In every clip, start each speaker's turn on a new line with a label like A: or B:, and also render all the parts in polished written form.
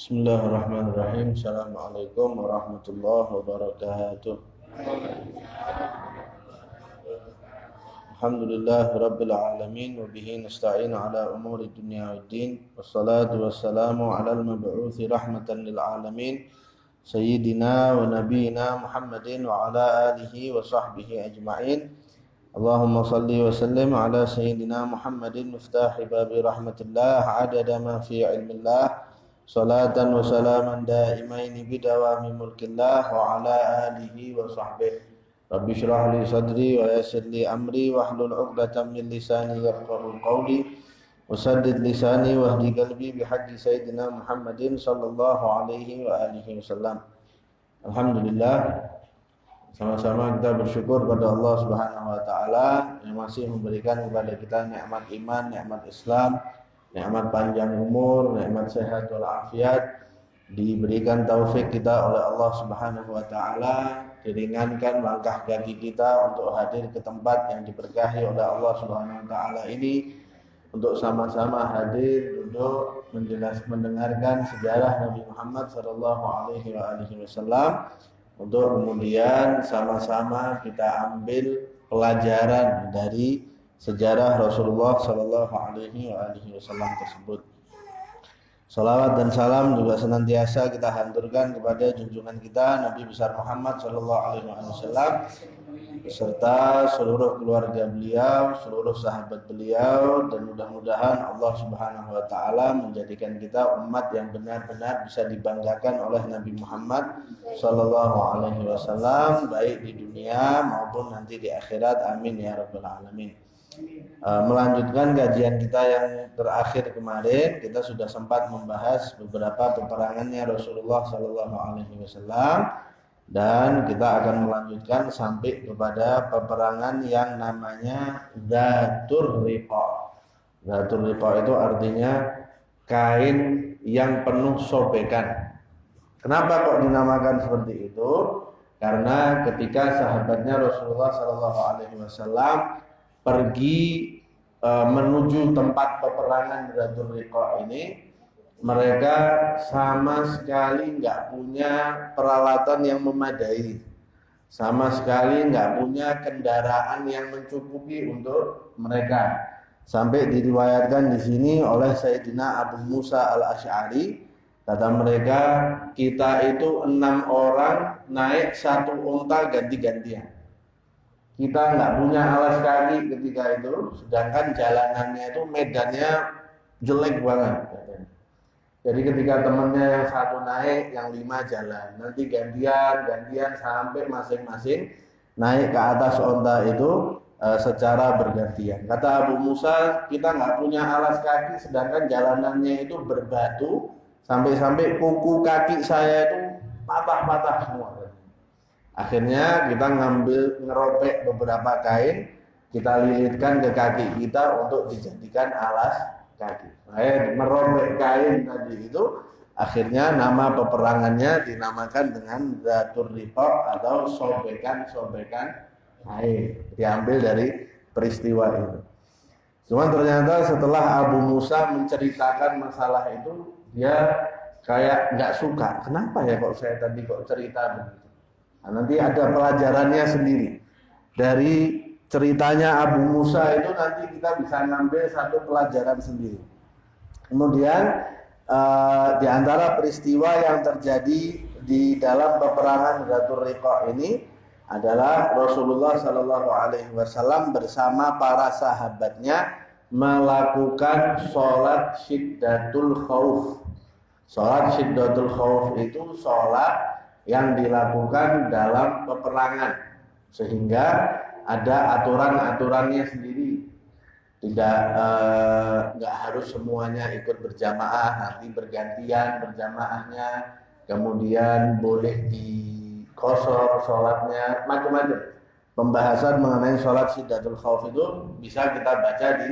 A: Bismillahirrahmanirrahim. Assalamualaikum warahmatullahi wabarakatuh. Alhamdulillah Rabbil alamin wa bihi nasta'inu ala umuri dunya waddin. Wassalatu wassalamu ala al-mab'uthi rahmatan lil alamin Sayyidina wa nabiyina Muhammadin wa ala alihi wa sahbihi ajma'in. Allahumma salli wa sallim ala Sayyidina Muhammadin miftahi babi rahmatillah adada ma fi ilmillah. Salatan wa salaman daimaini bidawami mulkillah wa ala alihi wa sahbihi. Rabbi syrah li sadri wa yassir li amri wa hlul 'uqdatam min lisani yafqahu qawli wa saddid lisani wa hdi qalbi bihaqqi sayyidina Muhammadin sallallahu alaihi wa alihi wasallam. Alhamdulillah, sama-sama kita bersyukur pada Allah Subhanahu wa taala yang masih memberikan kepada kita nikmat iman, nikmat Islam, nikmat panjang umur, nikmat sehat wal afiat, diberikan taufik kita oleh Allah Subhanahu wa taala, diringankan langkah kaki kita untuk hadir ke tempat yang diberkahi oleh Allah Subhanahu wa taala ini untuk sama-sama hadir duduk mendengarkan sejarah Nabi Muhammad sallallahu alaihi wasallam untuk kemudian sama-sama kita ambil pelajaran dari sejarah Rasulullah Sallallahu Alaihi Wasallam tersebut. Salawat dan salam juga senantiasa kita haturkan kepada junjungan kita Nabi besar Muhammad Sallallahu Alaihi Wasallam beserta seluruh keluarga beliau, seluruh sahabat beliau, dan mudah-mudahan Allah Subhanahu Wa Taala menjadikan kita umat yang benar-benar bisa dibanggakan oleh Nabi Muhammad Sallallahu Alaihi Wasallam baik di dunia maupun nanti di akhirat. Amin ya rabbal alamin. Melanjutkan kajian kita yang terakhir kemarin, kita sudah sempat membahas beberapa peperangannya Rasulullah Sallallahu Alaihi Wasallam, dan kita akan melanjutkan sampai kepada peperangan yang namanya Dzatur Riqa. Dzatur Riqa itu artinya kain yang penuh sobekan. Kenapa kok dinamakan seperti itu? Karena ketika sahabatnya Rasulullah Sallallahu Alaihi Wasallam pergi menuju tempat peperangan Dzatur Riqa ini, mereka sama sekali nggak punya peralatan yang memadai, sama sekali nggak punya kendaraan yang mencukupi untuk mereka. Sampai diriwayatkan di sini oleh Sayyidina Abu Musa al-Asy'ari, kata mereka, kita itu 6 orang naik 1 unta ganti-gantian. Kita nggak punya alas kaki ketika itu, sedangkan jalanannya itu medannya jelek banget. Jadi ketika temennya yang 1 naik, yang 5 jalan, nanti gantian sampai masing-masing naik ke atas onta itu secara bergantian. Kata Abu Musa, kita nggak punya alas kaki, sedangkan jalanannya itu berbatu, sampai-sampai kuku kaki saya itu patah-patah semua. Akhirnya kita ngerobek beberapa kain, kita lilitkan ke kaki kita untuk dijadikan alas kaki. Merobek kain tadi itu, akhirnya nama peperangannya dinamakan dengan Dzatur Riqa atau sobekan-sobekan kain, diambil dari peristiwa itu. Cuma ternyata setelah Abu Musa menceritakan masalah itu, dia kayak nggak suka. Kenapa ya kok saya tadi kok cerita begitu? Nah, nanti ada pelajarannya sendiri. Dari ceritanya Abu Musa itu nanti kita bisa ngambil satu pelajaran sendiri. Kemudian di antara peristiwa yang terjadi di dalam peperangan Dzatur Riqa ini adalah Rasulullah Sallallahu Alaihi Wasallam bersama para sahabatnya melakukan sholat Syiddatul Khauf. Sholat Syiddatul Khauf itu sholat yang dilakukan dalam peperangan, sehingga ada aturan-aturannya sendiri. Tidak nggak harus semuanya ikut berjamaah, nanti bergantian berjamaahnya, kemudian boleh dikosor sholatnya, macam-macam. Pembahasan mengenai sholat Syiddatul Khauf itu bisa kita baca di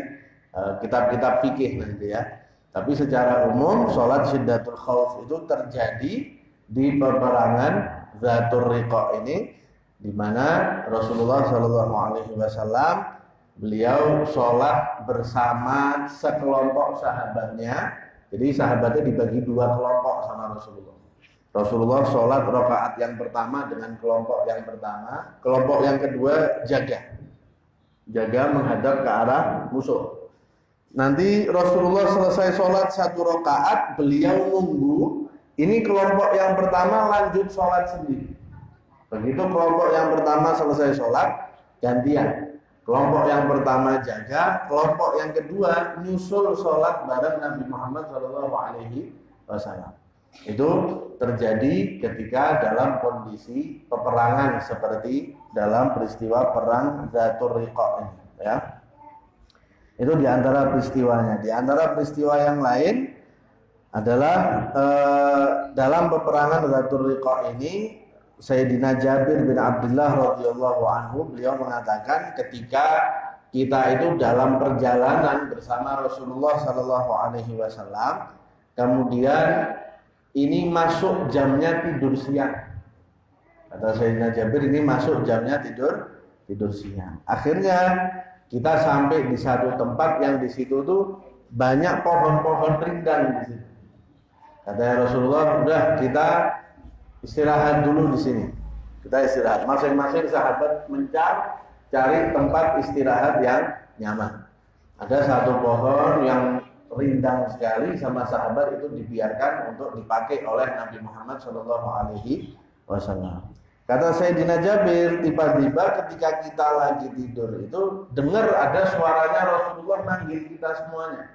A: kitab-kitab fikih nanti ya. Tapi secara umum sholat Syiddatul Khauf itu terjadi di peperangan Dzatur Riqa ini, di mana Rasulullah Shallallahu Alaihi Wasallam beliau sholat bersama sekelompok sahabatnya Jadi sahabatnya dibagi dua kelompok sama Rasulullah. Rasulullah sholat rakaat yang pertama dengan kelompok yang pertama, kelompok yang kedua jaga menghadap ke arah musuh. Nanti Rasulullah selesai sholat satu rakaat, beliau nunggu. Ini kelompok yang pertama lanjut sholat sendiri. Begitu kelompok yang pertama selesai sholat, gantian. Kelompok yang pertama jaga, kelompok yang kedua nyusul sholat bareng Nabi Muhammad SAW. Itu terjadi ketika dalam kondisi peperangan seperti dalam peristiwa perang Dzatur Riqa ini, ya. Itu diantara peristiwanya. Di antara peristiwa yang lain adalah dalam peperangan Dzatur Riqa ini, Sayyidina Jabir bin Abdullah radhiyallahu anhu, beliau mengatakan ketika kita itu dalam perjalanan bersama Rasulullah sallallahu alaihi wasallam, kemudian ini masuk jamnya tidur siang. Kata Sayyidina Jabir, ini masuk jamnya tidur siang. Akhirnya kita sampai di satu tempat yang di situ tuh banyak pohon-pohon rindang di situ. Kata Rasulullah, udah kita istirahat dulu di sini. Kita istirahat. Masing-masing sahabat cari tempat istirahat yang nyaman. Ada satu pohon yang rindang sekali sama sahabat itu dibiarkan untuk dipakai oleh Nabi Muhammad SAW. Kata Sayyidina Jabir, tiba-tiba ketika kita lagi tidur itu dengar ada suaranya Rasulullah manggil kita semuanya.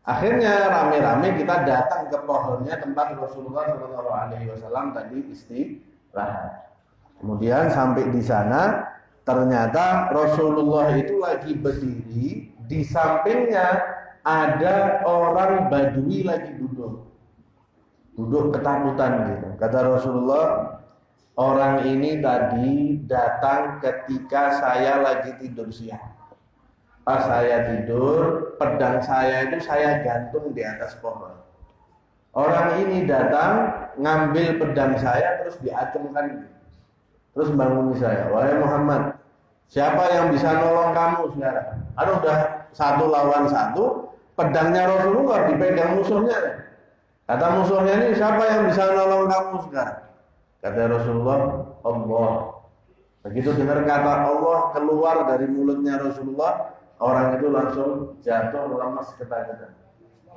A: Akhirnya rame-rame kita datang ke pohonnya tempat Rasulullah SAW tadi istirahat. Kemudian sampai di sana, ternyata Rasulullah itu lagi berdiri, di sampingnya ada orang Badui lagi duduk ketakutan gitu. Kata Rasulullah, orang ini tadi datang ketika saya lagi tidur siang. Pas saya tidur, pedang saya itu saya gantung di atas pohon. Orang ini datang, ngambil pedang saya, terus diacungkan. Terus bangun saya, wahai Muhammad, siapa yang bisa nolong kamu sekarang? Udah 1 lawan 1, pedangnya Rasulullah dipegang musuhnya. Kata musuhnya ini, siapa yang bisa nolong kamu sekarang? Kata Rasulullah, Allah. Begitu dengar kata Allah keluar dari mulutnya Rasulullah, orang itu langsung jatuh lemas ketakutan.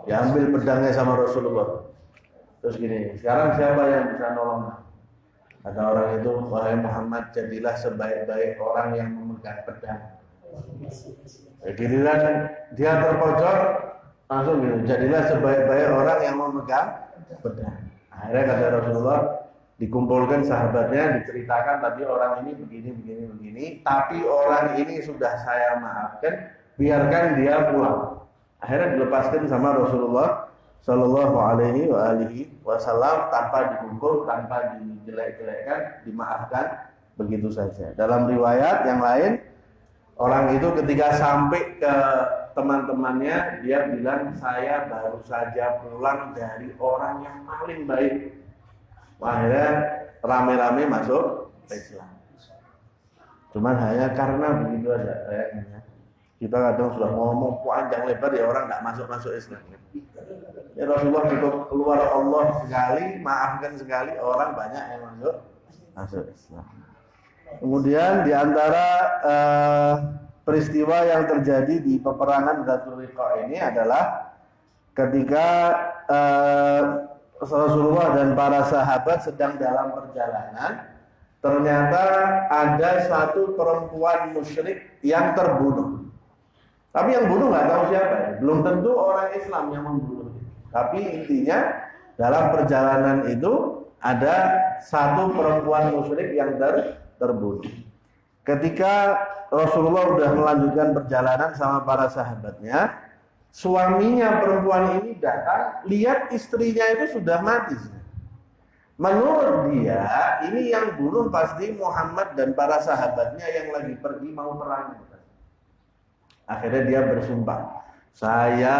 A: Diambil pedangnya sama Rasulullah. Terus gini, sekarang siapa yang bisa nolong? Kata orang itu, wahai Muhammad, jadilah sebaik-baik orang yang memegang pedang. Giliran dia terpojok, langsung gitu, jadilah sebaik-baik orang yang memegang pedang. Akhirnya kata Rasulullah, dikumpulkan sahabatnya, diceritakan tadi orang ini begini, tapi orang ini sudah saya maafkan, biarkan dia pulang. Akhirnya dilepaskan sama Rasulullah Sallallahu Alaihi Wasallam tanpa dipukul, tanpa dijelek-jelekkan, dimaafkan begitu saja. Dalam riwayat yang lain, orang itu ketika sampai ke teman-temannya, dia bilang, saya baru saja pulang dari orang yang paling baik. Akhirnya rame-rame masuk Islam. Cuman hanya karena begitu aja kayaknya. Kita kadang sudah ngomong panjang lebar ya orang nggak masuk Islam. Ya Rasulullah cukup keluar Allah sekali, maafkan sekali, orang banyak yang masuk Islam. Kemudian di antara peristiwa yang terjadi di peperangan Dzatur Riqa ini adalah ketika Rasulullah dan para sahabat sedang dalam perjalanan, ternyata ada satu perempuan musyrik yang terbunuh. Tapi yang bunuh nggak tahu siapa, belum tentu orang Islam yang membunuh. Tapi intinya dalam perjalanan itu ada satu perempuan musyrik yang terbunuh. Ketika Rasulullah sudah melanjutkan perjalanan sama para sahabatnya, suaminya perempuan ini datang, lihat istrinya itu sudah mati. Menurut dia, ini yang bunuh pasti Muhammad dan para sahabatnya yang lagi pergi mau perang. Akhirnya dia bersumpah, saya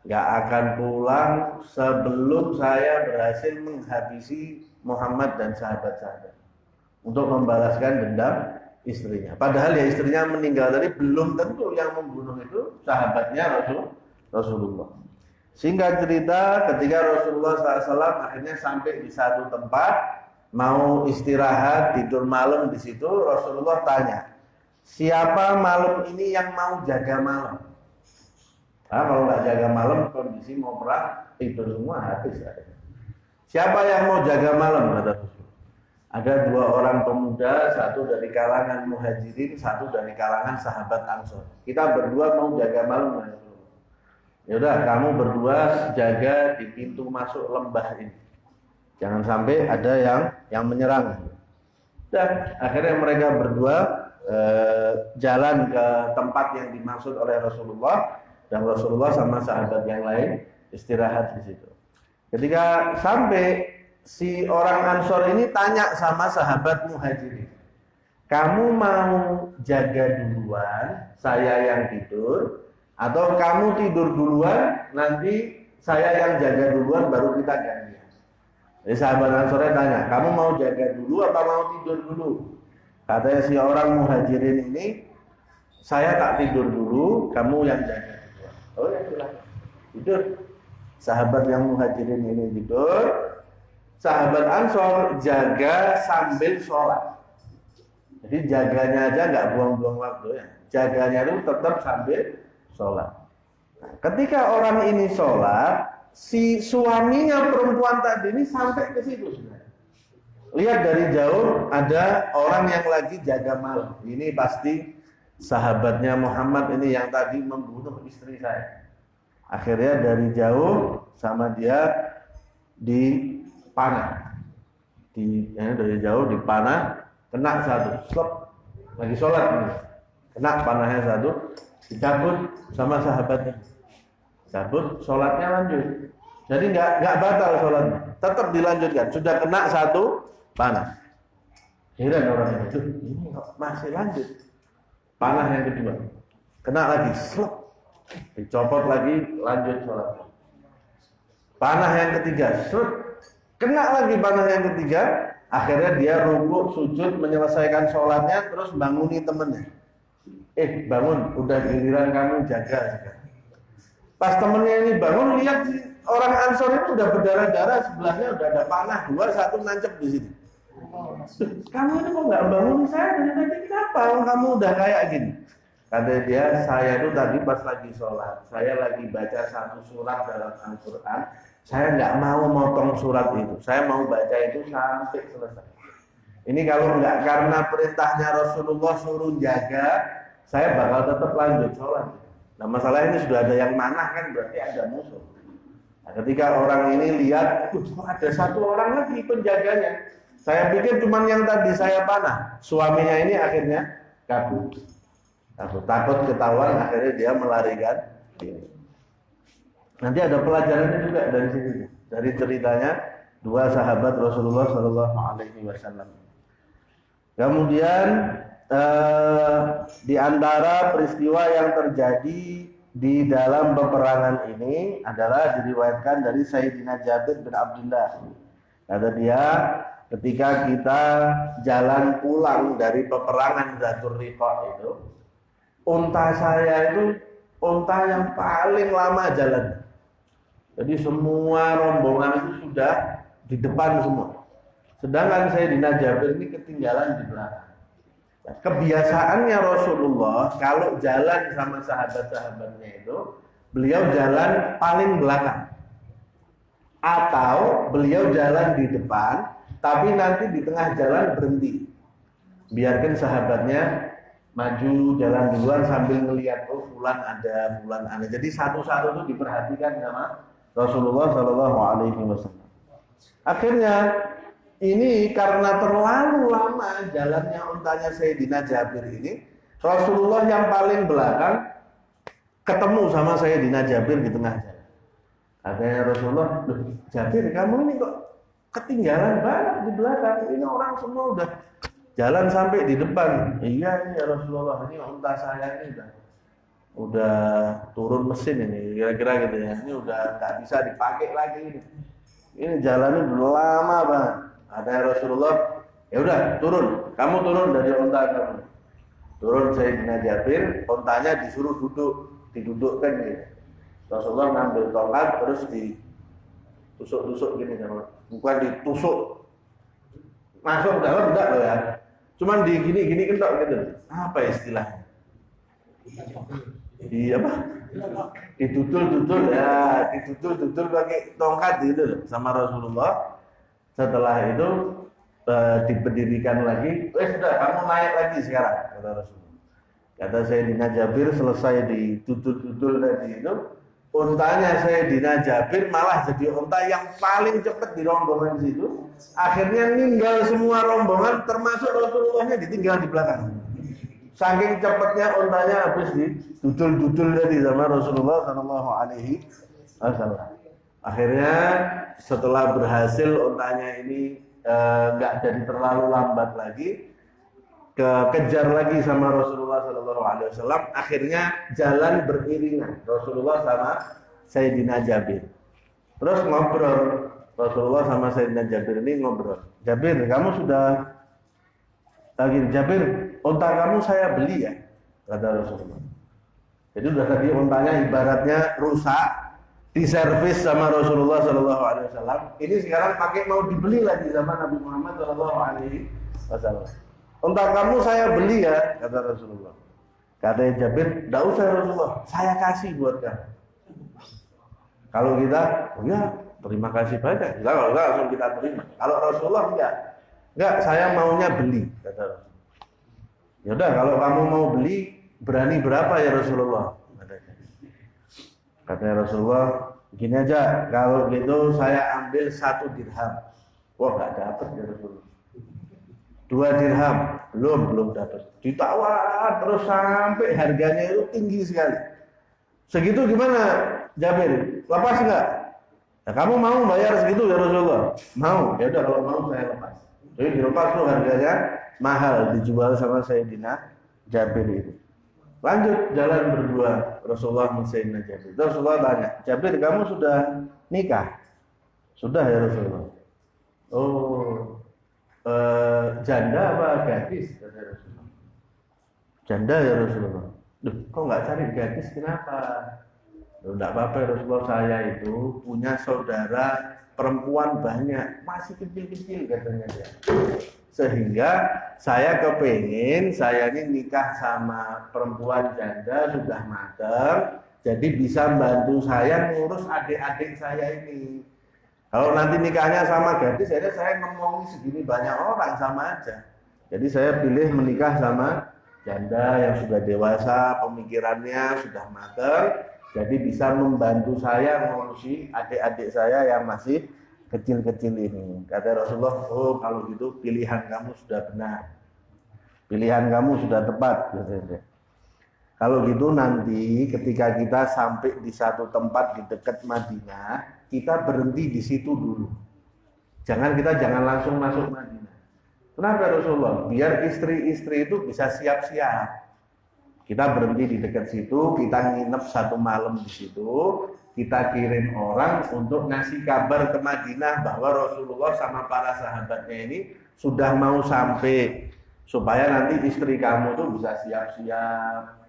A: gak akan pulang sebelum saya berhasil menghabisi Muhammad dan sahabat-sahabat untuk membalaskan dendam istrinya. Padahal ya istrinya meninggal tadi, belum tentu yang membunuh itu sahabatnya Rasulullah. Singkat cerita, ketika Rasulullah SAW akhirnya sampai di satu tempat, mau istirahat, tidur malam di situ, Rasulullah tanya, siapa malam ini yang mau jaga malam? Nah, kalau nggak jaga malam, kondisi mau perang, tidur semua habis. Siapa yang mau jaga malam? Kata Rasulullah. Ada dua orang pemuda, satu dari kalangan muhajirin, satu dari kalangan sahabat Ansor. Kita berdua mau jaga malam. Ya udah, kamu berdua jaga di pintu masuk lembah ini. Jangan sampai ada yang menyerang. Dan akhirnya mereka berdua jalan ke tempat yang dimaksud oleh Rasulullah, dan Rasulullah sama sahabat yang lain istirahat di situ. Ketika sampai, si orang Ansor ini tanya sama sahabat Muhajirin, kamu mau jaga duluan, saya yang tidur, atau kamu tidur duluan, nanti saya yang jaga duluan, baru kita gantian. Jadi sahabat Ansor tanya, kamu mau jaga dulu atau mau tidur dulu? Katanya si orang Muhajirin ini, saya tak tidur dulu, kamu yang jaga duluan. Oh ya, silahkan tidur. Sahabat yang Muhajirin ini tidur, sahabat Ansor jaga sambil sholat. Jadi jaganya aja nggak buang-buang waktu ya. Jaganya itu tetap sambil sholat. Nah, ketika orang ini sholat, si suaminya perempuan tadi ini sampai ke situ sebenarnya. Lihat dari jauh ada orang yang lagi jaga malam. Ini pasti sahabatnya Muhammad ini yang tadi membunuh istri saya. Akhirnya dari jauh sama dia dipanah. Dari jauh dipanah, kena satu, slop, lagi sholat ini. Kena panahnya satu, dicabut sama sahabatnya. Cabut, sholatnya lanjut. Jadi nggak batal sholatnya, tetap dilanjutkan. Sudah kena satu panah. Heran orang itu, ini kok masih lanjut. Panah yang kedua, kena lagi, slop, dicopot lagi, lanjut sholat. Panah yang ketiga, slop, kena lagi panah yang ketiga. Akhirnya dia rukuk, sujud, menyelesaikan sholatnya, terus banguni temennya. Bangun, udah giliran kamu jaga sekarang. Pas temennya ini bangun, lihat orang Ansor itu udah berdarah-darah, sebelahnya udah ada panah dua, satu nancep di sini. Kamu ini kok nggak bangun saya dari tadi, kenapa? Kamu udah kayak gini. Kata dia, saya itu tadi pas lagi sholat, saya lagi baca satu surat dalam Al-Quran, saya nggak mau motong surat itu, saya mau baca itu sampai selesai. Ini kalau nggak karena perintahnya Rasulullah suruh jaga, saya bakal tetap lanjut sholat. Nah masalah ini sudah ada yang manah kan, berarti ada musuh. Nah, ketika orang ini lihat, ada satu orang lagi penjaganya. Saya pikir cuma yang tadi saya panah. Suaminya ini akhirnya kabur. Takut ketahuan, akhirnya dia melarikan diri. Nanti ada pelajarannya juga dari sini. Dari ceritanya dua sahabat Rasulullah SAW. Kemudian di antara peristiwa yang terjadi di dalam peperangan ini adalah diriwayatkan dari Sayyidina Jabir bin Abdullah. Kata dia, ketika kita jalan pulang dari peperangan Dzatur Riqa itu, unta saya itu unta yang paling lama jalan. Jadi semua rombongan itu sudah di depan semua. Sedangkan Sayyidina Jabir ini ketinggalan di belakang. Kebiasaannya Rasulullah kalau jalan sama sahabat-sahabatnya itu, beliau jalan paling belakang. Atau beliau jalan di depan, tapi nanti di tengah jalan berhenti. Biarkan sahabatnya maju jalan duluan sambil ngelihat, oh fulan ada. Jadi satu-satu itu diperhatikan sama Rasulullah SAW. Akhirnya ini karena terlalu lama jalannya untanya Sayyidina Jabir ini, Rasulullah yang paling belakang ketemu sama Sayyidina Jabir di tengah jalan. Katanya Rasulullah, Jabir kamu ini kok ketinggalan banget di belakang, ini orang semua udah jalan sampai di depan. Iya ini ya Rasulullah, ini unta saya ini udah turun mesin ini, kira-kira gitu ya. Ini udah nggak bisa dipakai lagi ini. Ini jalannya udah lama banget. Ada Rasulullah, ya udah turun, kamu turun dari unta kamu. Turun Sayyidina Jabir, untanya disuruh duduk, didudukkan gitu. Rasulullah ngambil tongkat terus ditusuk-tusuk gini kan, bukan ditusuk masuk dalam, enggak loh ya, cuman di gini kentok gitu. Apa istilahnya? Di apa? Ditutul ya, ditutul pakai tongkat gitu loh sama Rasulullah. Setelah itu diberdirikan lagi, sudah kamu naik lagi sekarang, kata Rasulullah. Kata Sayyidina Jabir, selesai ditutul tadi itu, untanya Sayyidina Jabir malah jadi unta yang paling cepat di rombongan situ. Akhirnya ninggal semua rombongan, termasuk Rasulullahnya ditinggal di belakang. Saking cepatnya untanya habis ditutul tadi sama Rasulullah Shallallahu Alaihi Wasallam. Akhirnya setelah berhasil untanya ini nggak jadi terlalu lambat lagi, kejar lagi sama Rasulullah Shallallahu Alaihi Wasallam. Akhirnya jalan beriringan Rasulullah sama Sayyidina Jabir. Terus ngobrol Rasulullah sama Sayyidina Jabir ini ngobrol. Jabir, kamu sudah lagi Jabir, unta kamu saya beli ya, kata Rasulullah. Jadi udah tadi untanya ibaratnya rusak, diservis sama Rasulullah Shallallahu Alaihi Wasallam. Ini sekarang pakai mau dibeli lagi sama Nabi Muhammad Shallallahu Alaihi Wasallam. Unta kamu saya beli ya, kata Rasulullah. Katanya Jabir, tidak usah Rasulullah, saya kasih buat kamu. Kalau kita, oh ya terima kasih banyak. Kalau enggak langsung kita terima. Kalau Rasulullah enggak, saya maunya beli, kata Rasulullah. Ya udah, kalau kamu mau beli, berani berapa ya Rasulullah? Katanya Rasulullah, gini aja, kalau gitu saya ambil 1 dirham. Wah, nggak dapat ya Rasulullah. 2 dirham, belum dapat. Ditawar terus sampai harganya itu tinggi sekali. Segitu gimana, Jabir? Lepas nggak? Nah, kamu mau bayar segitu ya Rasulullah? Mau. Ya udah, kalau mau saya lepas. Jadi dilepas tuh harganya mahal, dijual sama Sayyidina Jabir itu. Lanjut jalan berdua Rasulullah dan Sayyidina Jabir. Rasulullah tanya, Jabir kamu sudah nikah? Sudah ya Rasulullah. Oh, janda apa gadis? Kata Rasulullah. Janda ya Rasulullah. Duh, kok nggak cari gadis? Kenapa? Tidak apa-apa Rasulullah, saya itu punya saudara perempuan banyak, masih kecil-kecil katanya dia. Sehingga saya kepengen saya ini nikah sama perempuan janda sudah matang, jadi bisa bantu saya ngurus adik-adik saya ini. Kalau nanti nikahnya sama gadis, jadi saya ngomongi segini banyak orang sama aja. Jadi saya pilih menikah sama janda yang sudah dewasa, pemikirannya sudah matang, jadi bisa membantu saya ngurusi adik-adik saya yang masih kecil-kecil ini. Kata Rasulullah, oh kalau gitu pilihan kamu sudah benar, pilihan kamu sudah tepat. Kalau gitu nanti ketika kita sampai di satu tempat di dekat Madinah, kita berhenti di situ dulu. Jangan langsung masuk Madinah. Kenapa Rasulullah? Biar istri-istri itu bisa siap-siap. Kita berhenti di dekat situ, kita nginep 1 malam di situ, kita kirim orang untuk ngasih kabar ke Madinah bahwa Rasulullah sama para sahabatnya ini sudah mau sampai, supaya nanti istri kamu tuh bisa siap-siap,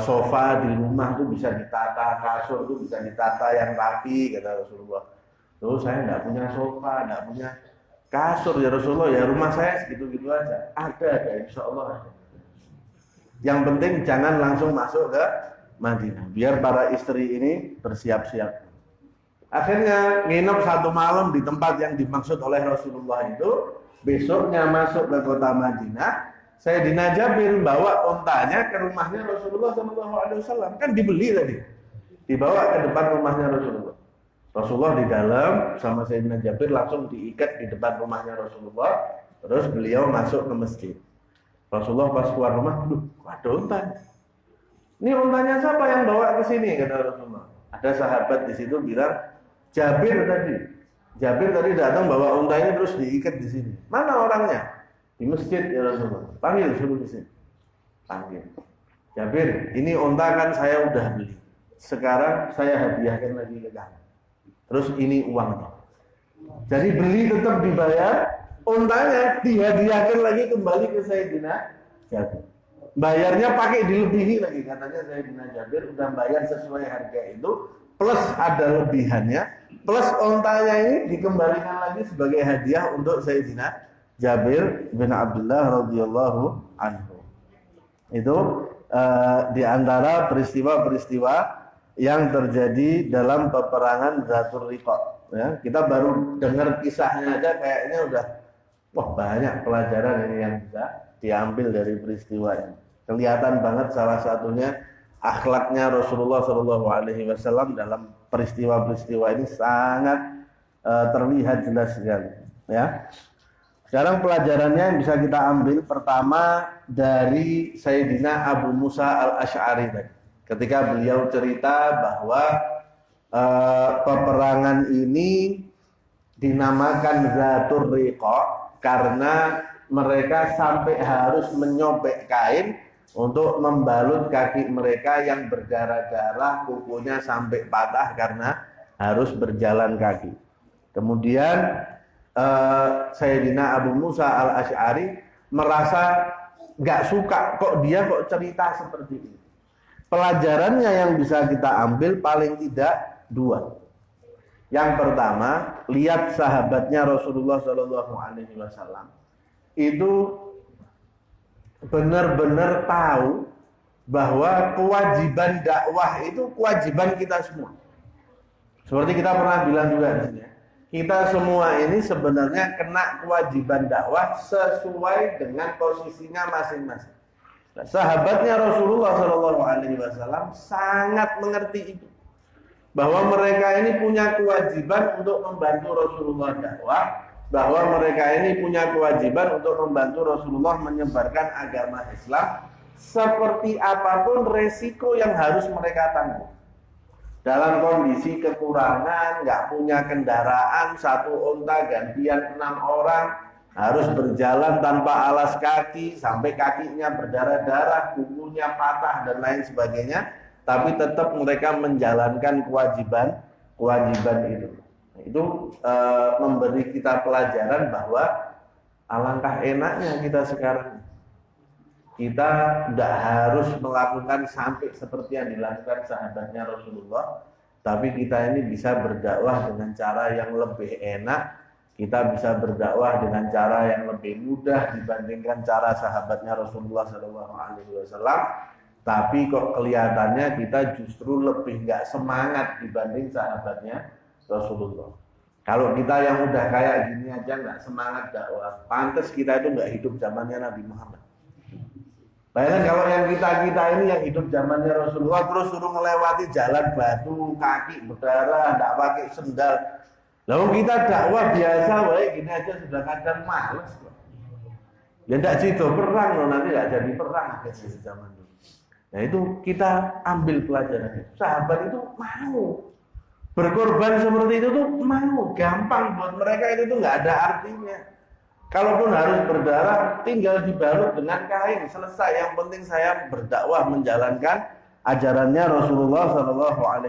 A: sofa di rumah tuh bisa ditata, kasur tuh bisa ditata yang rapi, kata Rasulullah. Terus saya nggak punya sofa, nggak punya kasur ya Rasulullah, ya rumah saya segitu-gitu aja. Ada, insya Allah ada. Yang penting jangan langsung masuk ke Madinah, biar para istri ini bersiap-siap. Akhirnya nginep 1 malam di tempat yang dimaksud oleh Rasulullah itu. Besoknya masuk ke kota Madinah, Sayyidina Jabir bawa untanya ke rumahnya Rasulullah SAW. Kan dibeli tadi, dibawa ke depan rumahnya Rasulullah. Rasulullah di dalam sama Sayyidina Jabir langsung diikat di depan rumahnya Rasulullah. Terus beliau masuk ke masjid. Rasulullah pas keluar rumah, ada unta. Ini untanya siapa yang bawa ke sini? Kata Rasulullah. Ada sahabat di situ bilang, Jabir tadi datang bawa unta ini terus diikat di sini. Mana orangnya? Di masjid ya Rasulullah. Panggil, suruh di sini. Panggil. Jabir, ini unta kan saya udah beli. Sekarang saya hadiahkan lagi ke kamu. Terus ini uangnya. Jadi beli tetap dibayar, untanya dihadiahkan lagi kembali ke Sayyidina Jabir. bayarnya pakai dilebihi lagi, katanya Sayyidina Jabir udah bayar sesuai harga itu plus ada lebihannya, plus ontanya ini dikembalikan lagi sebagai hadiah untuk Sayyidina Jabir bin Abdullah radhiyallahu anhu. Itu di antara peristiwa-peristiwa yang terjadi dalam peperangan Dzatur Riqa. Ya, kita baru dengar kisahnya aja kayaknya udah wah banyak pelajaran ini yang bisa diambil dari peristiwa ini. Kelihatan banget salah satunya akhlaknya Rasulullah SAW dalam peristiwa-peristiwa ini sangat terlihat jelas sekali. Ya. Sekarang pelajarannya yang bisa kita ambil pertama dari Sayyidina Abu Musa al-Ash'ari tadi. Ketika beliau cerita bahwa peperangan ini dinamakan Dzatur Riqa karena mereka sampai harus menyobek kain untuk membalut kaki mereka yang berdarah-darah, kukunya sampai patah karena harus berjalan kaki. Kemudian Sayyidina Abu Musa al-Ash'ari merasa nggak suka kok dia kok cerita seperti ini. Pelajarannya yang bisa kita ambil paling tidak dua. Yang pertama, lihat sahabatnya Rasulullah SAW itu benar-benar tahu bahwa kewajiban dakwah itu kewajiban kita semua. Seperti kita pernah bilang juga di sini. Kita semua ini sebenarnya kena kewajiban dakwah sesuai dengan posisinya masing-masing. Nah, sahabatnya Rasulullah SAW sangat mengerti itu, bahwa mereka ini punya kewajiban untuk membantu Rasulullah dakwah, bahwa mereka ini punya kewajiban untuk membantu Rasulullah menyebarkan agama Islam, seperti apapun resiko yang harus mereka tanggung. Dalam kondisi kekurangan, nggak punya kendaraan, satu onta gantian 6 orang, harus berjalan tanpa alas kaki, sampai kakinya berdarah-darah, kukunya patah dan lain sebagainya, tapi tetap mereka menjalankan kewajiban itu. Itu memberi kita pelajaran bahwa alangkah enaknya kita sekarang. Kita tidak harus melakukan sampai seperti yang dilakukan sahabatnya Rasulullah, tapi kita ini bisa berdakwah dengan cara yang lebih enak, kita bisa berdakwah dengan cara yang lebih mudah dibandingkan cara sahabatnya Rasulullah SAW. Tapi kok kelihatannya kita justru lebih nggak semangat dibanding sahabatnya Rasulullah. Kalau kita yang udah kayak gini aja nggak semangat dakwah, pantas kita itu nggak hidup zamannya Nabi Muhammad. Bayangkan kalau yang kita ini yang hidup zamannya Rasulullah terus suruh melewati jalan batu, kaki berdarah, tidak pakai sendal. Lalu kita dakwah biasa, baik gini aja sudah kadang males. Ya tidak situ perang loh, nanti tidak jadi perang di zaman dulu. Nah itu kita ambil pelajarannya. Sahabat itu mau berkorban seperti itu tuh mau, gampang buat mereka itu tuh nggak ada artinya. Kalaupun harus berdarah, tinggal dibalut dengan kain, selesai. Yang penting saya berdakwah menjalankan ajarannya Rasulullah SAW.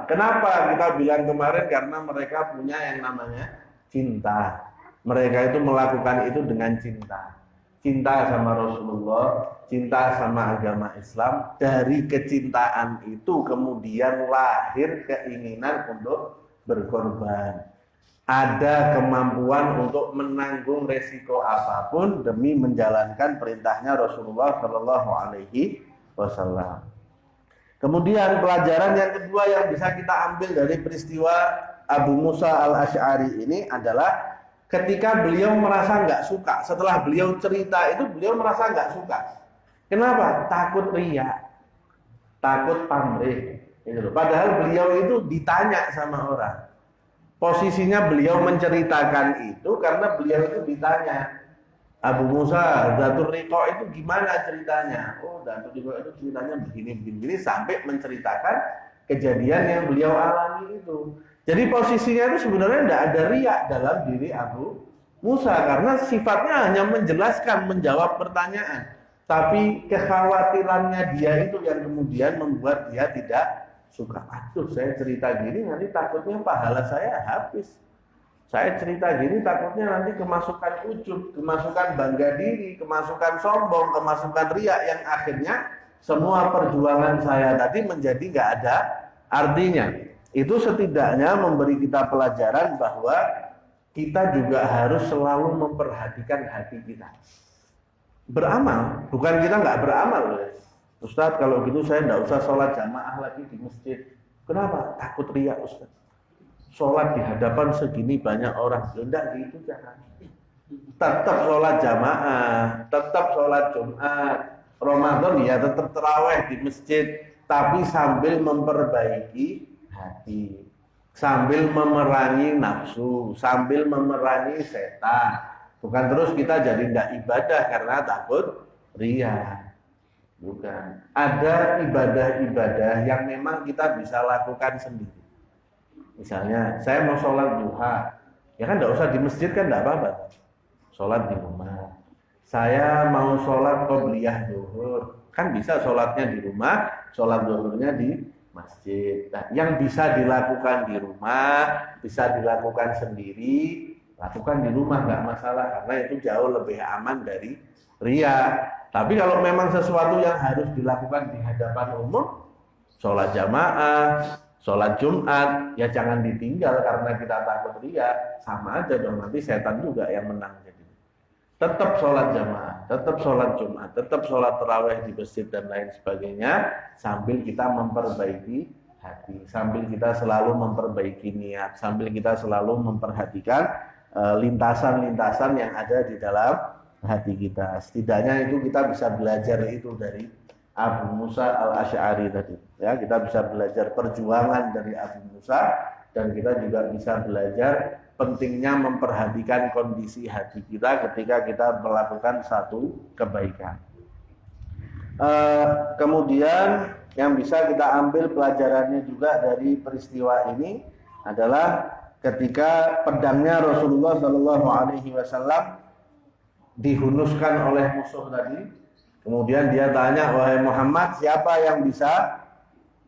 A: Kenapa kita bilang kemarin? Karena mereka punya yang namanya cinta. Mereka itu melakukan itu dengan cinta. Cinta sama Rasulullah, cinta sama agama Islam. Dari kecintaan itu kemudian lahir keinginan untuk berkorban. Ada kemampuan untuk menanggung resiko apapun demi menjalankan perintahnya Rasulullah SAW. Kemudian pelajaran yang kedua yang bisa kita ambil dari peristiwa Abu Musa al-Ash'ari ini adalah ketika beliau merasa nggak suka. Setelah beliau cerita itu beliau merasa nggak suka. Kenapa? Takut riya, takut pamrih. Padahal beliau itu ditanya sama orang. Posisinya beliau menceritakan itu karena beliau itu ditanya, Abu Musa, Dzatur Riqa itu gimana ceritanya? Oh, Dzatur Riqa itu ceritanya begini sampai menceritakan kejadian yang beliau alami itu. Jadi posisinya itu sebenarnya tidak ada riya dalam diri Abu Musa karena sifatnya hanya menjelaskan, menjawab pertanyaan. Tapi kekhawatirannya dia itu yang kemudian membuat dia tidak suka. Aduh, saya cerita gini nanti takutnya pahala saya habis. Saya cerita gini takutnya nanti kemasukan ujub, kemasukan bangga diri, kemasukan sombong, kemasukan riak yang akhirnya semua perjuangan saya tadi menjadi nggak ada artinya. Itu setidaknya memberi kita pelajaran bahwa kita juga harus selalu memperhatikan hati kita. Beramal, bukan kita nggak beramal. Ustadz, kalau gitu saya nggak usah sholat jamaah lagi di masjid. Kenapa? Takut riak, Ustadz. Sholat di hadapan segini banyak orang, enggak gitu jangan. Tetap sholat jamaah, tetap sholat Jumat, Ramadan ya tetap tarawih di masjid, tapi sambil memperbaiki hati, sambil memerangi nafsu, sambil memerangi setan. Bukan terus kita jadi tidak ibadah karena takut riya. Bukan. Ada ibadah-ibadah yang memang kita bisa lakukan sendiri. Misalnya, saya mau sholat duha, ya kan tidak usah di masjid kan tidak apa-apa. Sholat di rumah. Saya mau sholat qobliyah zuhur, kan bisa sholatnya di rumah, sholat zuhurnya di masjid. Nah, yang bisa dilakukan di rumah, bisa dilakukan sendiri, lakukan di rumah nggak masalah karena itu jauh lebih aman dari riya. Tapi kalau memang sesuatu yang harus dilakukan di hadapan umum, sholat jamaah, sholat Jumat, ya jangan ditinggal karena kita takut riya. Sama aja dong, nanti setan juga yang menang. Jadi tetap sholat jamaah, tetap sholat Jumat, tetap sholat tarawih di masjid dan lain sebagainya, sambil kita memperbaiki hati, sambil kita selalu memperbaiki niat, sambil kita selalu memperhatikan lintasan-lintasan yang ada di dalam hati kita. Setidaknya itu kita bisa belajar itu dari Abu Musa al-Asy'ari tadi. Ya, kita bisa belajar perjuangan dari Abu Musa dan kita juga bisa belajar pentingnya memperhatikan kondisi hati kita ketika kita melakukan satu kebaikan. Kemudian yang bisa kita ambil pelajarannya juga dari peristiwa ini adalah ketika pedangnya Rasulullah SAW dihunuskan oleh musuh tadi. Kemudian dia tanya, wahai Muhammad, siapa yang bisa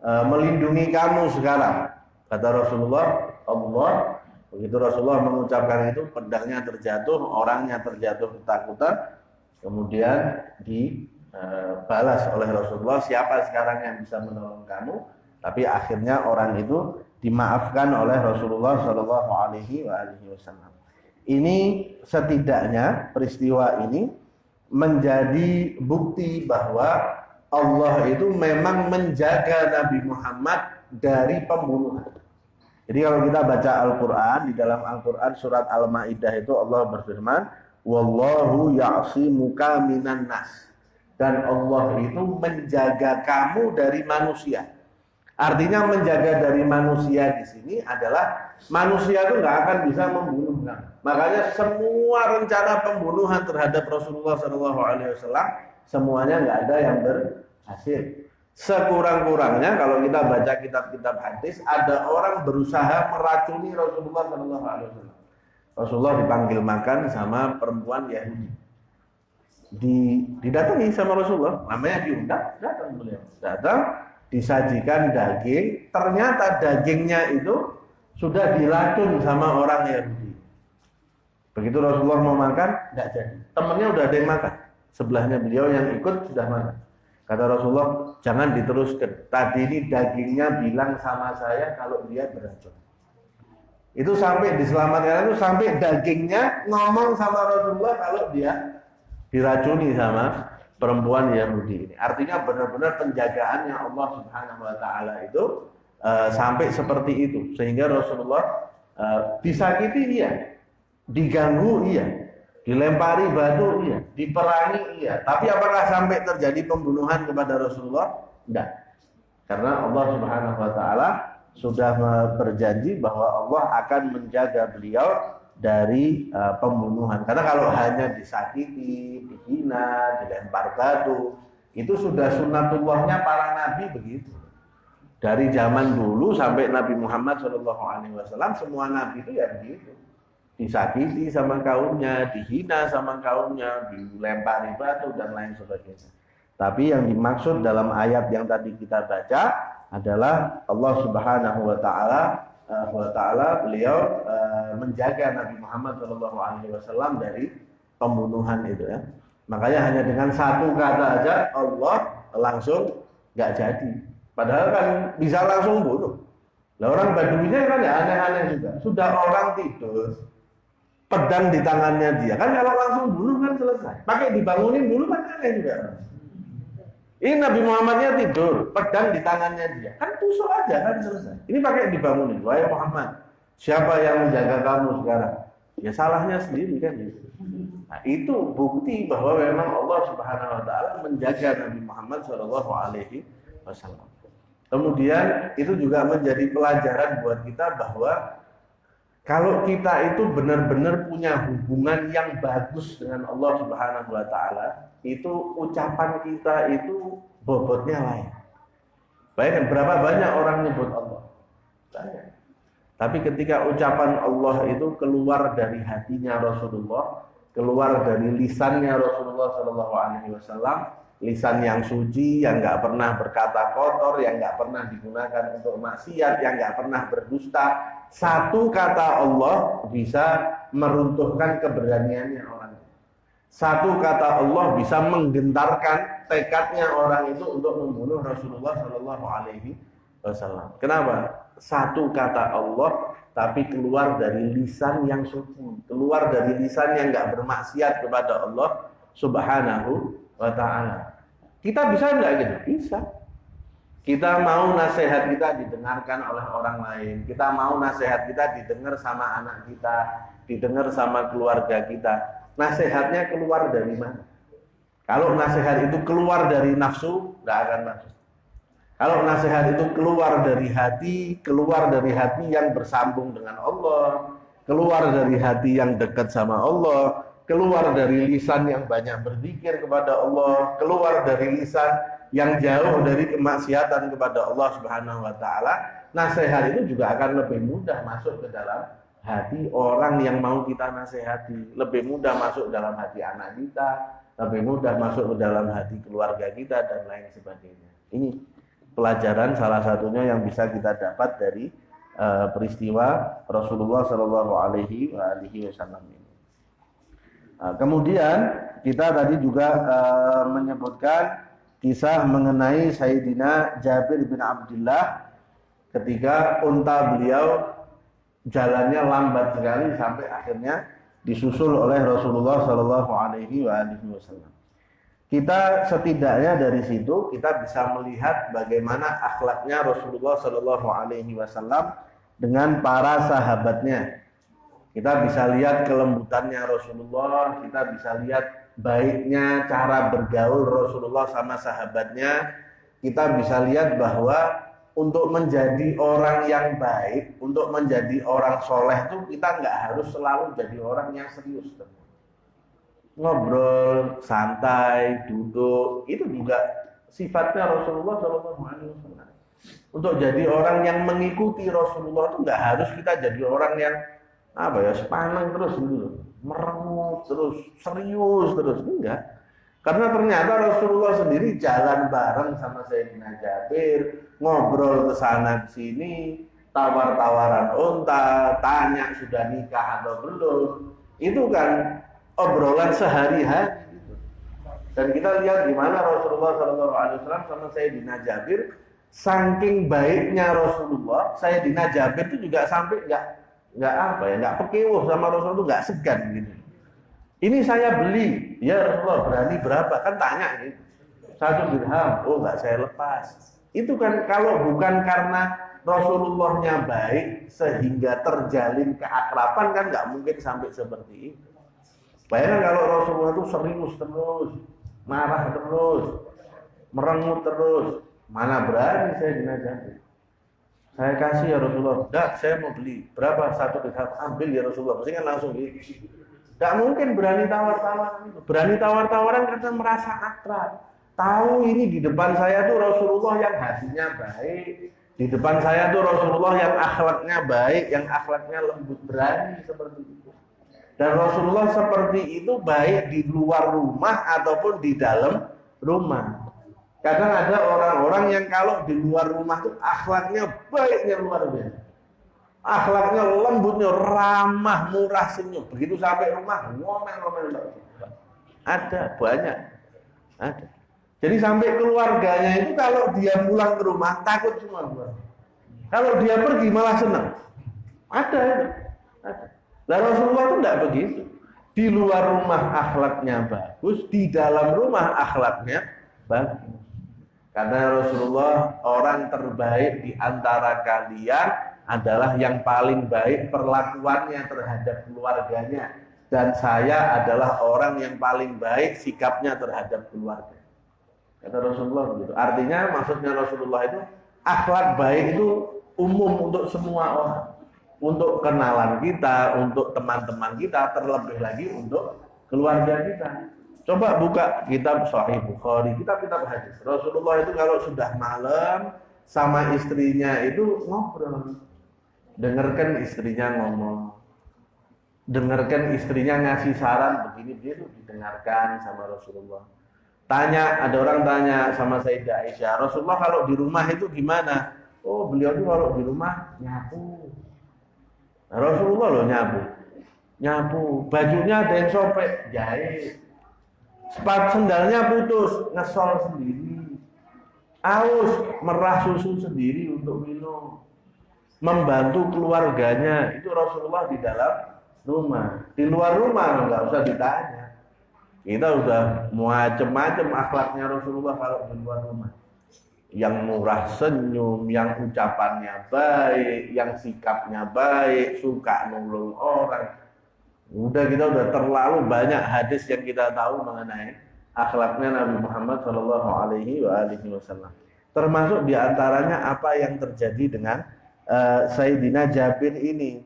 A: melindungi kamu sekarang? Kata Rasulullah, Allah. Begitu Rasulullah mengucapkan itu, pedangnya terjatuh, orangnya terjatuh ketakutan. Kemudian dibalas oleh Rasulullah, siapa sekarang yang bisa menolong kamu? Tapi akhirnya orang itu dimaafkan oleh Rasulullah SAW. Ini setidaknya peristiwa ini menjadi bukti bahwa Allah itu memang menjaga Nabi Muhammad dari pembunuhan. Jadi kalau kita baca Al-Quran, di dalam Al-Quran surat Al-Ma'idah itu Allah berfirman, Wallahu ya'simuka minan nas. Dan Allah itu menjaga kamu dari manusia. Artinya menjaga dari manusia di sini adalah manusia itu nggak akan bisa membunuh kamu. Makanya semua rencana pembunuhan terhadap Rasulullah SAW semuanya nggak ada yang berhasil. Sekurang-kurangnya kalau kita baca kitab-kitab hadis, ada orang berusaha meracuni Rasulullah SAW. Rasulullah dipanggil makan sama perempuan Yahudi. Didatangi sama Rasulullah, namanya diundang, datang beliau. Datang, disajikan daging, ternyata dagingnya itu sudah diracun sama orang Yahudi. Begitu Rasulullah mau makan, tidak jadi. Temannya udah ada yang makan. Sebelahnya beliau yang ikut sudah makan. Kata Rasulullah, jangan diteruskan. Tadi ini dagingnya bilang sama saya kalau dia beracun. Itu sampai diselamatkan itu sampai dagingnya ngomong sama Rasulullah kalau dia diracuni sama perempuan Yahudi ini. Artinya benar-benar penjagaannya Allah Subhanahu wa taala itu sampai seperti itu, sehingga Rasulullah disakiti iya, diganggu iya, dilempari batu iya, diperangi iya. Tapi apakah sampai terjadi pembunuhan kepada Rasulullah? Tidak. Karena Allah Subhanahu wa taala sudah berjanji bahwa Allah akan menjaga beliau dari pembunuhan. Karena kalau hanya disakiti, dihina, dilempar batu, itu sudah sunnatullahnya para nabi begitu. Dari zaman dulu sampai Nabi Muhammad SAW, semua nabi itu ya begitu. Disakiti sama kaumnya, dihina sama kaumnya, dilempari batu dan lain sebagainya. Tapi yang dimaksud dalam ayat yang tadi kita baca adalah Allah Subhanahu wa taala wa taala beliau menjaga Nabi Muhammad SAW dari pembunuhan itu ya. Makanya hanya dengan satu kata aja Allah langsung nggak jadi. Padahal kan bisa langsung bunuh. Nah, orang Baduinya kan ya aneh-aneh juga. Sudah orang tidur, pedang di tangannya dia. Kan kalau langsung bunuh kan selesai. Pakai dibangunin dulu kan aneh juga. Ini Nabi Muhammadnya tidur, pedang di tangannya dia. Kan tusuk aja kan selesai. Ini pakai dibangunin. Wahai Muhammad, siapa yang menjaga kamu sekarang? Ya salahnya sendiri kan gitu. Nah, itu bukti bahwa memang Allah Subhanahu wa taala menjaga Nabi Muhammad sallallahu alaihi wasallam. Kemudian itu juga menjadi pelajaran buat kita bahwa kalau kita itu benar-benar punya hubungan yang bagus dengan Allah Subhanahu wa taala, itu ucapan kita itu bobotnya lain. Bayangkan berapa banyak orang nyebut Allah. Banyak. Tapi ketika ucapan Allah itu keluar dari hatinya Rasulullah, keluar dari lisannya Rasulullah Shallallahu Alaihi Wasallam, lisan yang suci, yang nggak pernah berkata kotor, yang nggak pernah digunakan untuk maksiat, yang nggak pernah berdusta, satu kata Allah bisa meruntuhkan keberaniannya orang. Satu kata Allah bisa menggentarkan tekadnya orang itu untuk membunuh Rasulullah Shallallahu Alaihi Wasallam. Kenapa? Satu kata Allah tapi keluar dari lisan yang suci, keluar dari lisan yang nggak bermaksiat kepada Allah Subhanahu wa ta'ala. Kita bisa nggak gitu? Bisa. Kita mau nasihat kita didengarkan oleh orang lain. Kita mau nasihat kita didengar sama anak kita, didengar sama keluarga kita. Nasihatnya keluar dari mana? Kalau nasihat itu keluar dari nafsu, nggak akan masuk. Kalau nasihat itu keluar dari hati yang bersambung dengan Allah, keluar dari hati yang dekat sama Allah, keluar dari lisan yang banyak berzikir kepada Allah, keluar dari lisan yang jauh dari kemaksiatan kepada Allah Subhanahu wa taala, nasihat itu juga akan lebih mudah masuk ke dalam hati orang yang mau kita nasihati, lebih mudah masuk dalam hati anak kita, lebih mudah masuk ke dalam hati keluarga kita dan lain sebagainya. Ini pelajaran salah satunya yang bisa kita dapat dari peristiwa Rasulullah Shallallahu Alaihi Wasallam ini. Kemudian kita tadi juga menyebutkan kisah mengenai Sayyidina Jabir bin Abdullah ketika unta beliau jalannya lambat sekali sampai akhirnya disusul oleh Rasulullah Shallallahu Alaihi Wasallam. Kita setidaknya dari situ kita bisa melihat bagaimana akhlaknya Rasulullah Shallallahu Alaihi Wasallam dengan para sahabatnya. Kita bisa lihat kelembutannya Rasulullah, kita bisa lihat baiknya cara bergaul Rasulullah sama sahabatnya. Kita bisa lihat bahwa untuk menjadi orang yang baik, untuk menjadi orang soleh itu kita nggak harus selalu jadi orang yang serius. Ngobrol, santai, duduk, itu juga sifatnya Rasulullah SAW. Untuk jadi orang yang mengikuti Rasulullah itu nggak harus kita jadi orang yang sepaneng terus gitu, merengut terus, serius terus, enggak. Karena ternyata Rasulullah sendiri jalan bareng sama Sayyidina Jabir, ngobrol ke sana ke sini, tawar-tawaran unta, tanya sudah nikah atau belum. Itu kan obrolan sehari-hari gitu. Dan kita lihat gimana Rasulullah SAW sama Sayyidina Jabir, saking baiknya Rasulullah, Sayyidina Jabir itu juga sampai nggak pekewuh sama Rasulullah, itu nggak segan gitu. Ini saya beli, ya Rasulullah berani berapa? Kan tanya gitu. 1 dirham, oh nggak saya lepas. Itu kan kalau bukan karena Rasulullahnya baik sehingga terjalin keakraban kan nggak mungkin sampai seperti itu. Bayangkan kalau Rasulullah itu serius terus, marah terus, merengut terus, mana berani saya dinajati. Saya kasih ya Rasulullah, dah saya mau beli, berapa 1 dirham, ambil ya Rasulullah, mesti kan langsung gitu. Tidak mungkin berani tawar-tawaran itu. Berani tawar-tawaran karena merasa akrab. Tahu ini di depan saya tuh Rasulullah yang hatinya baik, di depan saya tuh Rasulullah yang akhlaknya baik, yang akhlaknya lembut, berani seperti itu. Dan Rasulullah seperti itu baik di luar rumah ataupun di dalam rumah. Kadang ada orang-orang yang kalau di luar rumah tuh akhlaknya baiknya luar biasa. Akhlaknya lembutnya, ramah, murah, senyum. Begitu sampai rumah, ngomel-ngomel. Ada, banyak. Ada. Jadi sampai keluarganya itu kalau dia pulang ke rumah, takut semua. Kalau dia pergi malah senang. Ada. Nah, Rasulullah itu tidak begitu. Di luar rumah akhlaknya bagus, di dalam rumah akhlaknya bagus. Karena Rasulullah orang terbaik di antara kalian adalah yang paling baik perlakuannya terhadap keluarganya. Dan saya adalah orang yang paling baik sikapnya terhadap keluarga. Kata Rasulullah begitu. Artinya maksudnya Rasulullah itu akhlak baik itu umum untuk semua orang. Untuk kenalan kita, untuk teman-teman kita, terlebih lagi untuk keluarga kita. Coba buka kitab Sahih Bukhari, kitab-kitab hadis. Rasulullah itu kalau sudah malam sama istrinya itu ngobrol. Dengarkan istrinya ngomong. Dengarkan istrinya ngasih saran begini dia tuh didengarkan sama Rasulullah. Tanya, ada orang tanya sama Sayyidah Aisyah, Rasulullah kalau di rumah itu gimana? Oh, beliau itu kalau di rumah nyapu. Nah, Rasulullah loh nyapu, bajunya ada yang sobek, jahit. Sendalnya putus, ngesol sendiri. Aus, merah susu sendiri untuk minum. Membantu keluarganya, itu Rasulullah di dalam rumah. Di luar rumah nggak usah ditanya. Kita udah macam-macam akhlaknya Rasulullah kalau di luar rumah. Yang murah senyum, yang ucapannya baik, yang sikapnya baik, suka nolong orang. Kita udah terlalu banyak hadis yang kita tahu mengenai akhlaknya Nabi Muhammad Shallallahu Alaihi Wasallam. Termasuk diantaranya apa yang terjadi dengan Sayyidina Jabir ini.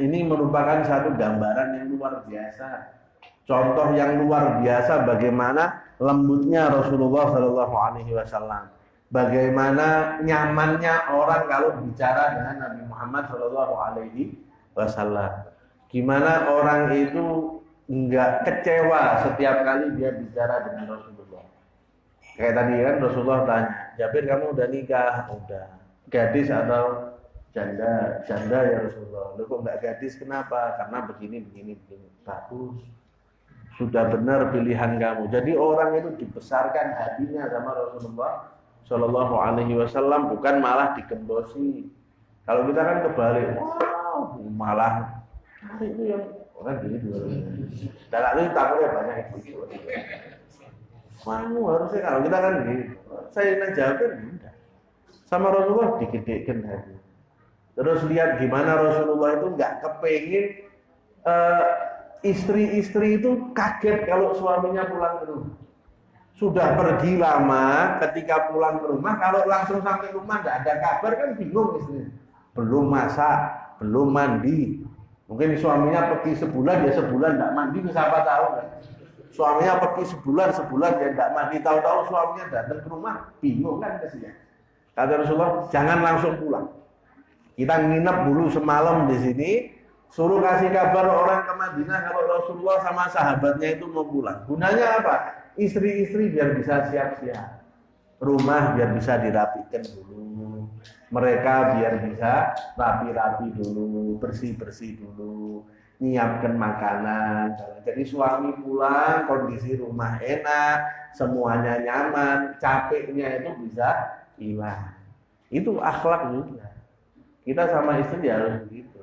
A: Ini merupakan satu gambaran yang luar biasa. Contoh yang luar biasa bagaimana lembutnya Rasulullah Shallallahu Alaihi Wasallam. Bagaimana nyamannya orang kalau bicara dengan Nabi Muhammad Shallallahu Alaihi Wasallam. Gimana orang itu enggak kecewa setiap kali dia bicara dengan Rasulullah. Kayak tadi kan Rasulullah tanya, Jabir kamu udah nikah? Udah. Gadis atau janda? Janda ya Rasulullah. Lu kok enggak gadis kenapa? Karena begini. Bagus. Sudah benar pilihan kamu. Jadi orang itu dibesarkan hatinya sama Rasulullah Shallallahu Alaihi Wasallam, bukan malah digembosi. Kalau kita kan kebalik, wow, malah itu yang orang gini dulu. Dan itu takutnya banyak itu. Kamu harusnya kalau kita kan gini, saya Jabir enggak. Sama Rasulullah dikit-dikit hati. Terus lihat gimana Rasulullah itu nggak kepengin istri-istri itu kaget kalau suaminya pulang ke rumah. Sudah pergi lama, ketika pulang ke rumah, kalau langsung sampai rumah nggak ada kabar kan bingung istri. Belum masak, belum mandi. Mungkin suaminya pergi sebulan, dia sebulan nggak mandi, siapa tahu kan? Suaminya pergi sebulan dia nggak mandi, tahu-tahu suaminya datang ke rumah, bingung kan kasihan. Kata Rasulullah, jangan langsung pulang. Kita nginep dulu semalam di sini. Suruh kasih kabar orang ke Madinah kalau Rasulullah sama sahabatnya itu mau pulang. Gunanya apa? Istri-istri biar bisa siap-siap. Rumah biar bisa dirapikan dulu. Mereka biar bisa rapi-rapi dulu, bersih-bersih dulu. Nyiapkan makanan. Jadi suami pulang, kondisi rumah enak, semuanya nyaman, capeknya itu bisa hilang. Itu akhlak juga. Kita sama istri harus begitu.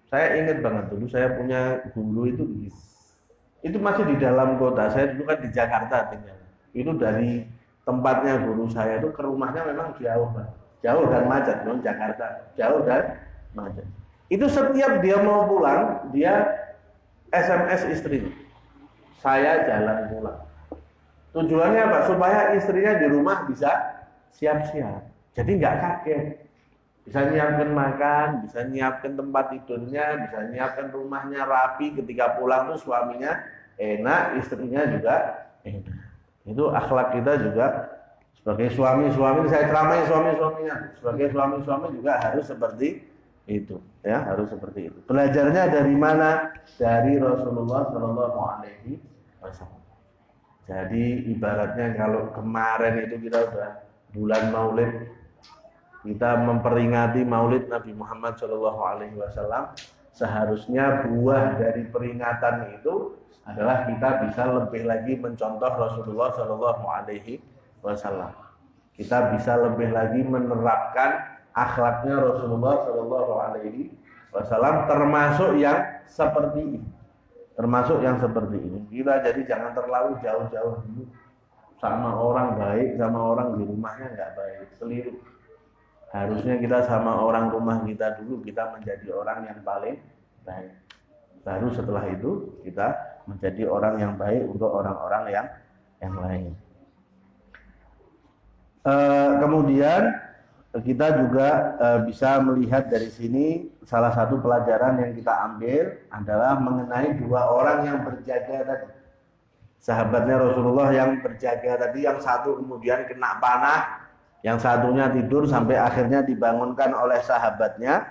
A: Saya ingat banget dulu saya punya guru itu masih di dalam kota. Saya dulu kan di Jakarta tinggal. Itu dari tempatnya guru saya itu ke rumahnya memang jauh, Pak. Jauh dan macet, Jakarta. Jauh dan macet. Itu setiap dia mau pulang, dia SMS istrinya. Saya jalan pulang. Tujuannya apa? Supaya istrinya di rumah bisa siap-siap. Jadi nggak kaget. Bisa nyiapkan makan, bisa nyiapkan tempat tidurnya, bisa nyiapkan rumahnya rapi, ketika pulang tuh suaminya enak, istrinya juga enak. Itu akhlak kita juga sebagai suami-suami, saya ceramai suami-suaminya, sebagai suami-suami juga harus seperti itu, ya, harus seperti itu. Belajarnya dari mana? Dari Rasulullah Shallallahu Alaihi Wasallam. Jadi ibaratnya kalau kemarin itu kita udah bulan Maulid, kita memperingati Maulid Nabi Muhammad SAW, seharusnya buah dari peringatan itu adalah kita bisa lebih lagi mencontoh Rasulullah SAW. Kita bisa lebih lagi menerapkan akhlaknya Rasulullah SAW, termasuk yang seperti ini. Kita jadi jangan terlalu jauh-jauh dulu sama orang baik, sama orang di rumahnya nggak baik, keliru. Harusnya kita sama orang rumah kita dulu, kita menjadi orang yang paling baik. Baru setelah itu kita menjadi orang yang baik untuk orang-orang yang lain. Kemudian kita juga bisa melihat dari sini salah satu pelajaran yang kita ambil adalah mengenai dua orang yang berjaga tadi. Sahabatnya Rasulullah yang berjaga tadi, yang satu kemudian kena panah, yang satunya tidur sampai akhirnya dibangunkan oleh sahabatnya.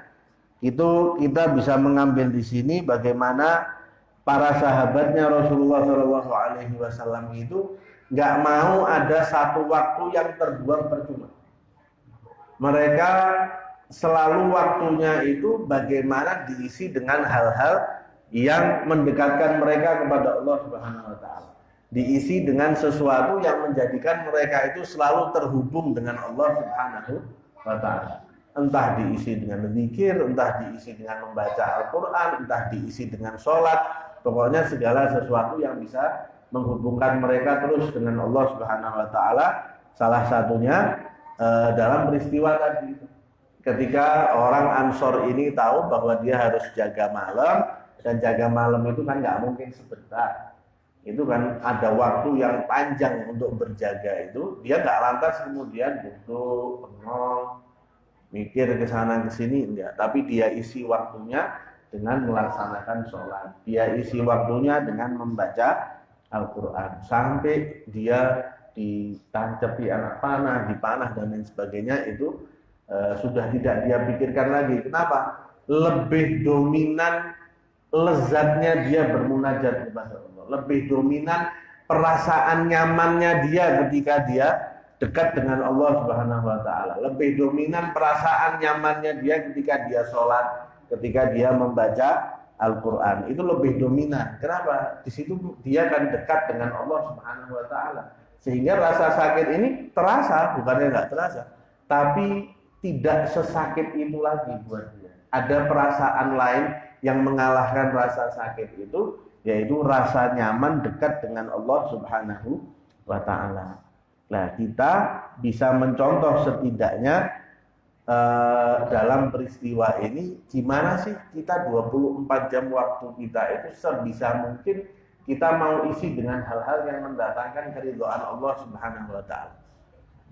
A: Itu kita bisa mengambil di sini bagaimana para sahabatnya Rasulullah SAW itu nggak mau ada satu waktu yang terbuang percuma. Mereka selalu waktunya itu bagaimana diisi dengan hal-hal yang mendekatkan mereka kepada Allah Subhanahu wa taala. Diisi dengan sesuatu yang menjadikan mereka itu selalu terhubung dengan Allah Subhanahu wa taala. Entah diisi dengan zikir, entah diisi dengan membaca Al-Qur'an, entah diisi dengan sholat. Pokoknya segala sesuatu yang bisa menghubungkan mereka terus dengan Allah Subhanahu wa taala. Salah satunya dalam peristiwa tadi, ketika orang Ansor ini tahu bahwa dia harus jaga malam, dan jaga malam itu kan nggak mungkin sebentar, itu kan ada waktu yang panjang untuk berjaga itu. Dia nggak lantas kemudian duduk bengong mikir ke sana ke sini, enggak, tapi dia isi waktunya dengan melaksanakan sholat, dia isi waktunya dengan membaca Al-Quran, sampai dia ditancapi anak panah, dipanah dan lain sebagainya. Itu sudah tidak dia pikirkan lagi. Kenapa? Lebih dominan lezatnya dia bermunajat kepada Allah, lebih dominan perasaan nyamannya dia ketika dia dekat dengan Allah Subhanahu wa taala, lebih dominan perasaan nyamannya dia ketika dia sholat, ketika dia membaca Al-Quran. Itu lebih dominan. Kenapa? Di situ dia akan dekat dengan Allah Subhanahu wa taala. Sehingga rasa sakit ini terasa, bukannya nggak terasa, tapi tidak sesakit itu lagi buat dia. Ada perasaan lain yang mengalahkan rasa sakit itu, yaitu rasa nyaman dekat dengan Allah Subhanahu wa ta'ala. Nah, kita bisa mencontoh setidaknya dalam peristiwa ini, gimana sih kita 24 jam waktu kita itu sebisa mungkin kita mau isi dengan hal-hal yang mendatangkan keridhaan Allah Subhanahu wa taala.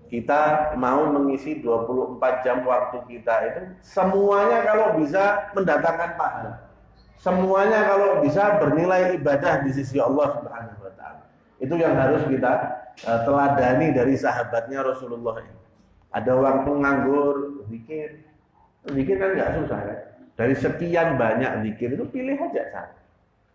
A: Kita mau mengisi 24 jam waktu kita itu semuanya kalau bisa mendatangkan pahala. Semuanya kalau bisa bernilai ibadah di sisi Allah Subhanahu wa taala. Itu yang harus kita teladani dari sahabatnya Rasulullah ini. Ada waktu nganggur, zikir. Zikir kan nggak susah kan? Dari sekian banyak zikir itu pilih aja satu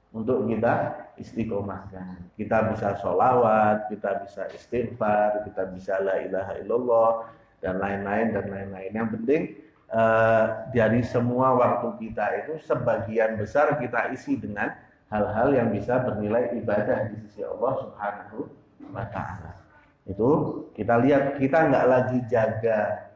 A: untuk kita istiqomahkan. Kita bisa sholawat, kita bisa istighfar, kita bisa la ilaha illallah dan lain-lain. Yang penting dari semua waktu kita itu sebagian besar kita isi dengan hal-hal yang bisa bernilai ibadah di sisi Allah Subhanahu wa ta'ala. Itu kita lihat, kita nggak lagi jaga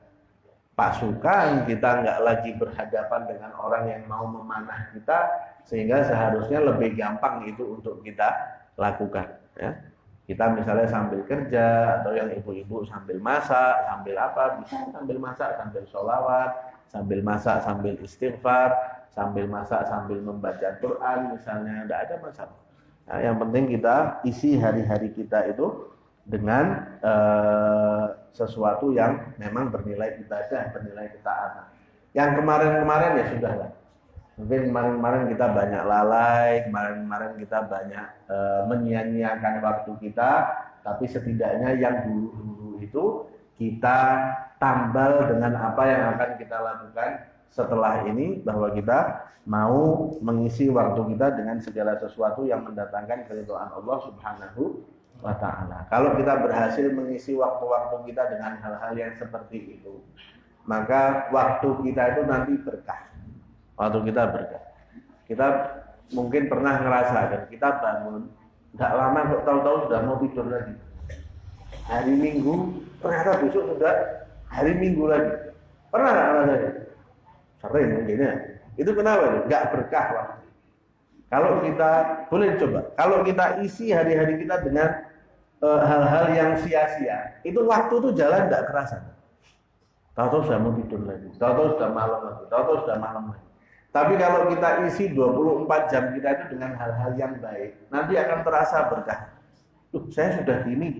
A: pasukan, kita nggak lagi berhadapan dengan orang yang mau memanah kita, sehingga seharusnya lebih gampang itu untuk kita lakukan, ya. Kita misalnya sambil kerja, atau yang ibu-ibu sambil masak, sambil apa, bisa sambil masak, sambil sholawat, sambil masak, sambil istighfar, sambil masak, sambil membaca Quran misalnya, tidak ada masalah. Nah, yang penting kita isi hari-hari kita itu dengan sesuatu yang memang bernilai ibadah, bernilai ketaatan. Yang kemarin-kemarin ya sudah lah. Mungkin kemarin-kemarin kita banyak lalai, kemarin-kemarin kita banyak menyia-nyiakan waktu kita, tapi setidaknya yang dulu-dulu itu kita tambal dengan apa yang akan kita lakukan setelah ini, bahwa kita mau mengisi waktu kita dengan segala sesuatu yang mendatangkan keridhaan Allah Subhanahu wa ta'ala. Kalau kita berhasil mengisi waktu-waktu kita dengan hal-hal yang seperti itu, maka waktu kita itu nanti berkah. Waktu kita berkah. Kita mungkin pernah ngerasakan, kita bangun nggak lama kok tahu-tahu sudah mau tidur lagi. Hari Minggu, ternyata besok sudah hari Minggu lagi. Pernah nggak ngerasain? Sering mungkin ya. Itu kenapa? Nggak berkah waktu. Kalau kita boleh coba, kalau kita isi hari-hari kita dengan hal-hal yang sia-sia, itu waktu tuh jalan nggak kerasa. Tahu-tahu sudah mau tidur lagi, tahu-tahu sudah malam lagi, tahu-tahu sudah malam lagi. Tapi kalau kita isi 24 jam kita itu dengan hal-hal yang baik, nanti akan terasa berkah. Saya sudah gini,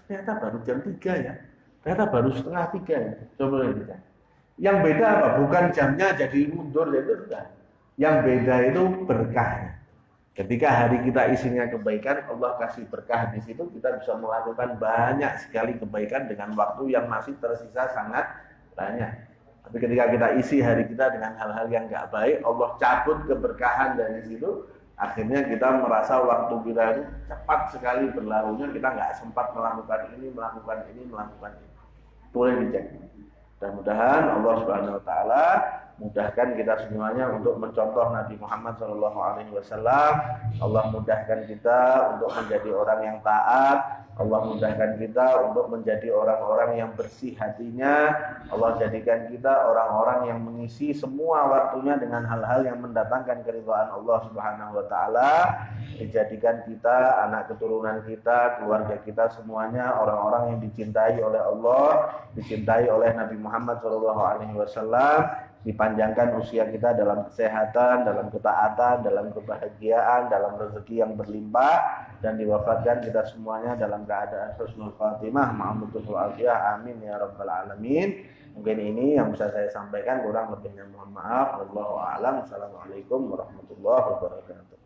A: ternyata baru jam 3 ya, ternyata baru setengah 3 ya. Coba lihat. Yang beda apa? Bukan jamnya jadi mundur, ya itu sudah. Yang beda itu berkahnya. Ketika hari kita isinya kebaikan, Allah kasih berkah di situ, kita bisa melakukan banyak sekali kebaikan dengan waktu yang masih tersisa sangat banyak. Tapi ketika kita isi hari kita dengan hal-hal yang nggak baik, Allah cabut keberkahan dari situ, akhirnya kita merasa waktu kita itu cepat sekali berlalunya, kita nggak sempat melakukan ini. Boleh dicek. Mudah-mudahan Allah Subhanahu Wa Taala mudahkan kita semuanya untuk mencontoh Nabi Muhammad SAW. Allah mudahkan kita untuk menjadi orang yang taat. Allah mudahkan kita untuk menjadi orang-orang yang bersih hatinya. Allah jadikan kita orang-orang yang mengisi semua waktunya dengan hal-hal yang mendatangkan keridhaan Allah Subhanahu Wa Taala. Dijadikan kita, anak keturunan kita, keluarga kita semuanya orang-orang yang dicintai oleh Allah, dicintai oleh Nabi Muhammad SAW. Dipanjangkan usia kita dalam kesehatan, dalam ketaatan, dalam kebahagiaan, dalam rezeki yang berlimpah, dan diwafatkan kita semuanya dalam keadaan husnul khatimah, ma'amutul wa'afiyah, amin ya rabbal alamin. Mungkin ini yang bisa saya sampaikan, kurang lebihnya mohon maaf. Wallahu a'lam. Assalamualaikum warahmatullahi wabarakatuh.